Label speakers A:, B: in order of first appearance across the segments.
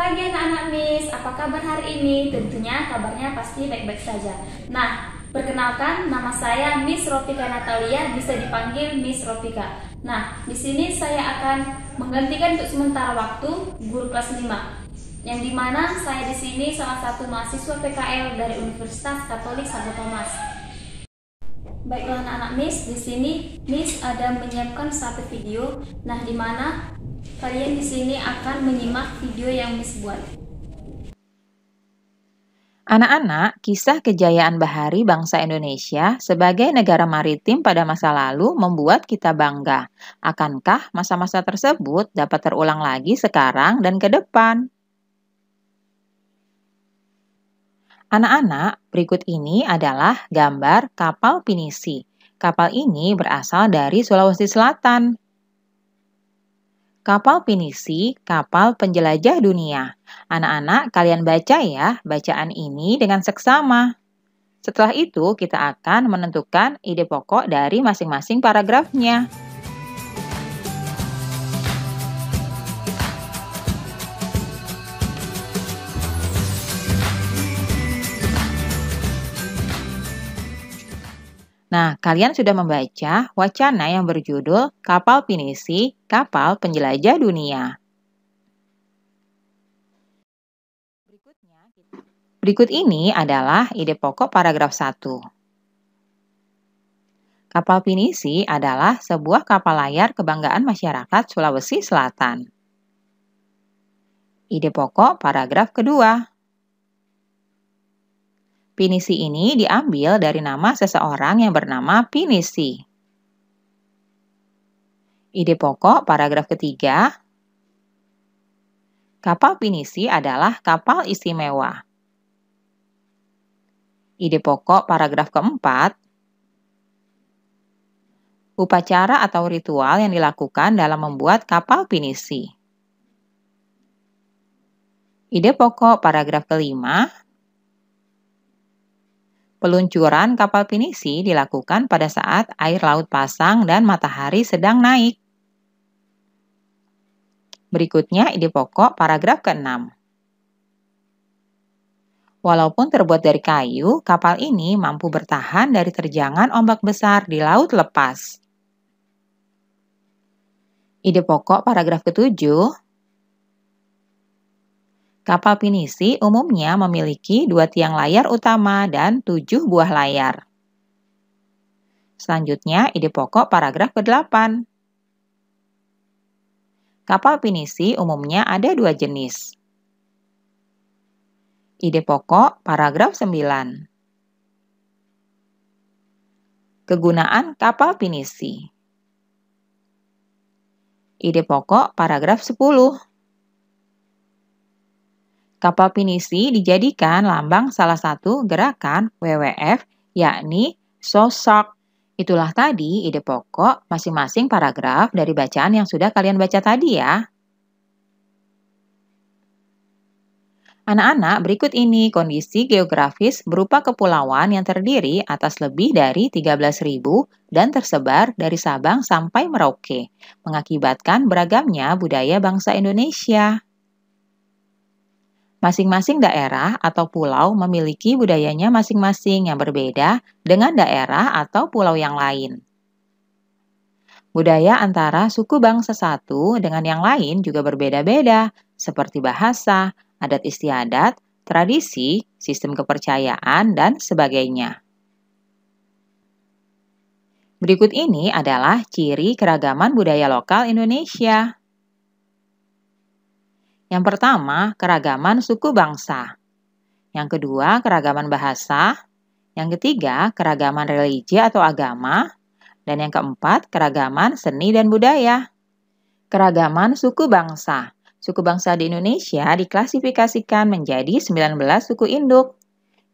A: pagi anak-anak Miss, apa kabar hari ini? Tentunya kabarnya pasti baik-baik saja. Nah, perkenalkan nama saya Miss Ropika Natalia, bisa dipanggil Miss Ropika. Nah, di sini saya akan menggantikan untuk sementara waktu guru kelas 5. Yang dimana saya di sini salah satu mahasiswa PKL dari Universitas Katolik Santo Thomas. Baiklah anak-anak Miss, di sini Miss ada menyiapkan satu video. Nah, dimana kalian di sini akan menyimak video yang Miss buat.
B: Anak-anak, kisah kejayaan bahari bangsa Indonesia sebagai negara maritim pada masa lalu membuat kita bangga. Akankah masa-masa tersebut dapat terulang lagi sekarang dan ke depan? Anak-anak, berikut ini adalah gambar kapal pinisi. Kapal ini berasal dari Sulawesi Selatan. Kapal pinisi, kapal penjelajah dunia. Anak-anak, kalian baca ya bacaan ini dengan seksama. Setelah itu, kita akan menentukan ide pokok dari masing-masing paragrafnya. Nah, kalian sudah membaca wacana yang berjudul Kapal Pinisi, Kapal Penjelajah Dunia. Berikut ini adalah ide pokok paragraf 1. Kapal pinisi adalah sebuah kapal layar kebanggaan masyarakat Sulawesi Selatan. Ide pokok paragraf kedua. Pinisi ini diambil dari nama seseorang yang bernama Pinisi. Ide pokok paragraf ketiga. Kapal pinisi adalah kapal istimewa. Ide pokok paragraf keempat. Upacara atau ritual yang dilakukan dalam membuat kapal pinisi. Ide pokok paragraf kelima. Peluncuran kapal pinisi dilakukan pada saat air laut pasang dan matahari sedang naik. Berikutnya ide pokok paragraf ke-6. Walaupun terbuat dari kayu, kapal ini mampu bertahan dari terjangan ombak besar di laut lepas. Ide pokok paragraf ke-7. Kapal pinisi umumnya memiliki 2 tiang layar utama dan 7 buah layar. Selanjutnya, ide pokok paragraf ke-8. Kapal pinisi umumnya ada 2 jenis. Ide pokok paragraf 9. Kegunaan kapal pinisi. Ide pokok paragraf 10. Kapal pinisi dijadikan lambang salah satu gerakan WWF, yakni SOSOK. Itulah tadi ide pokok masing-masing paragraf dari bacaan yang sudah kalian baca tadi ya. Anak-anak, berikut ini kondisi geografis berupa kepulauan yang terdiri atas lebih dari 13.000 dan tersebar dari Sabang sampai Merauke, mengakibatkan beragamnya budaya bangsa Indonesia. Masing-masing daerah atau pulau memiliki budayanya masing-masing yang berbeda dengan daerah atau pulau yang lain. Budaya antara suku bangsa satu dengan yang lain juga berbeda-beda, seperti bahasa, adat istiadat, tradisi, sistem kepercayaan, dan sebagainya. Berikut ini adalah ciri keragaman budaya lokal Indonesia. Yang pertama, keragaman suku bangsa. Yang kedua, keragaman bahasa. Yang ketiga, keragaman religi atau agama. Dan yang keempat, keragaman seni dan budaya. Keragaman suku bangsa. Suku bangsa di Indonesia diklasifikasikan menjadi 19 suku induk.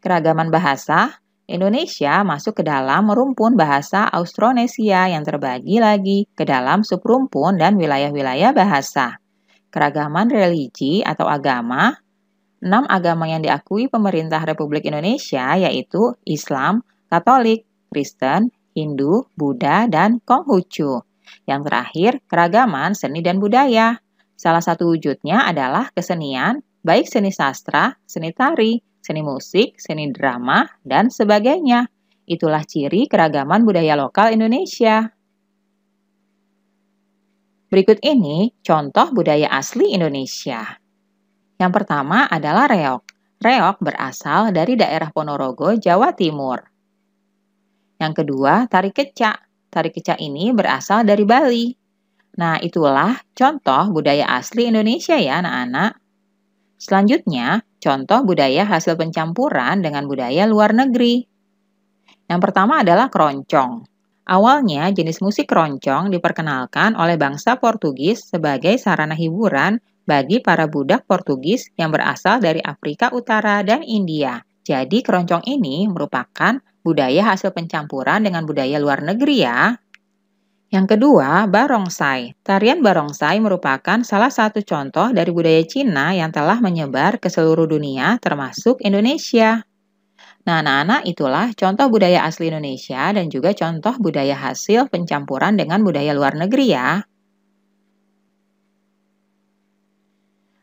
B: Keragaman bahasa, Indonesia masuk ke dalam rumpun bahasa Austronesia yang terbagi lagi ke dalam subrumpun dan wilayah-wilayah bahasa. Keragaman religi atau agama, 6 agama yang diakui pemerintah Republik Indonesia yaitu Islam, Katolik, Kristen, Hindu, Buddha, dan Konghucu. Yang terakhir, keragaman seni dan budaya. Salah satu wujudnya adalah kesenian, baik seni sastra, seni tari, seni musik, seni drama, dan sebagainya. Itulah ciri keragaman budaya lokal Indonesia. Berikut ini contoh budaya asli Indonesia. Yang pertama adalah reog. Reog berasal dari daerah Ponorogo, Jawa Timur. Yang kedua, tari kecak. Tari kecak ini berasal dari Bali. Nah, itulah contoh budaya asli Indonesia ya, anak-anak. Selanjutnya, contoh budaya hasil pencampuran dengan budaya luar negeri. Yang pertama adalah keroncong. Awalnya, jenis musik keroncong diperkenalkan oleh bangsa Portugis sebagai sarana hiburan bagi para budak Portugis yang berasal dari Afrika Utara dan India. Jadi, keroncong ini merupakan budaya hasil pencampuran dengan budaya luar negeri ya. Yang kedua, barongsai. Tarian barongsai merupakan salah satu contoh dari budaya Cina yang telah menyebar ke seluruh dunia termasuk Indonesia. Nah, anak-anak, itulah contoh budaya asli Indonesia dan juga contoh budaya hasil pencampuran dengan budaya luar negeri ya.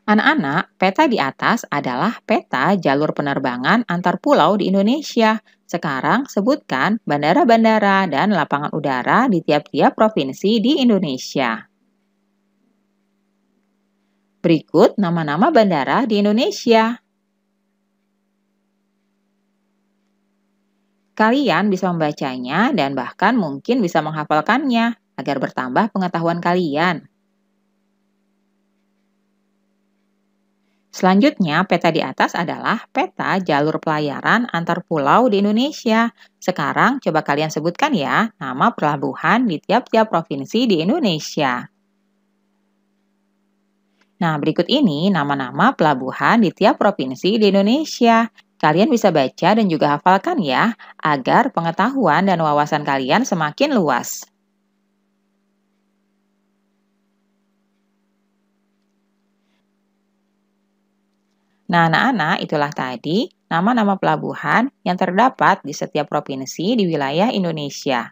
B: Anak-anak, peta di atas adalah peta jalur penerbangan antar pulau di Indonesia. Sekarang sebutkan bandara-bandara dan lapangan udara di tiap-tiap provinsi di Indonesia. Berikut nama-nama bandara di Indonesia. Kalian bisa membacanya dan bahkan mungkin bisa menghafalkannya agar bertambah pengetahuan kalian. Selanjutnya, peta di atas adalah peta jalur pelayaran antar pulau di Indonesia. Sekarang coba kalian sebutkan ya nama pelabuhan di tiap-tiap provinsi di Indonesia. Nah, berikut ini nama-nama pelabuhan di tiap provinsi di Indonesia. Kalian bisa baca dan juga hafalkan ya, agar pengetahuan dan wawasan kalian semakin luas. Nah, anak-anak, itulah tadi nama-nama pelabuhan yang terdapat di setiap provinsi di wilayah Indonesia.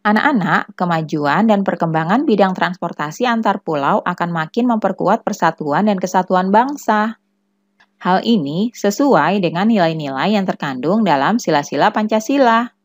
B: Anak-anak, kemajuan dan perkembangan bidang transportasi antar pulau akan makin memperkuat persatuan dan kesatuan bangsa. Hal ini sesuai dengan nilai-nilai yang terkandung dalam sila-sila Pancasila.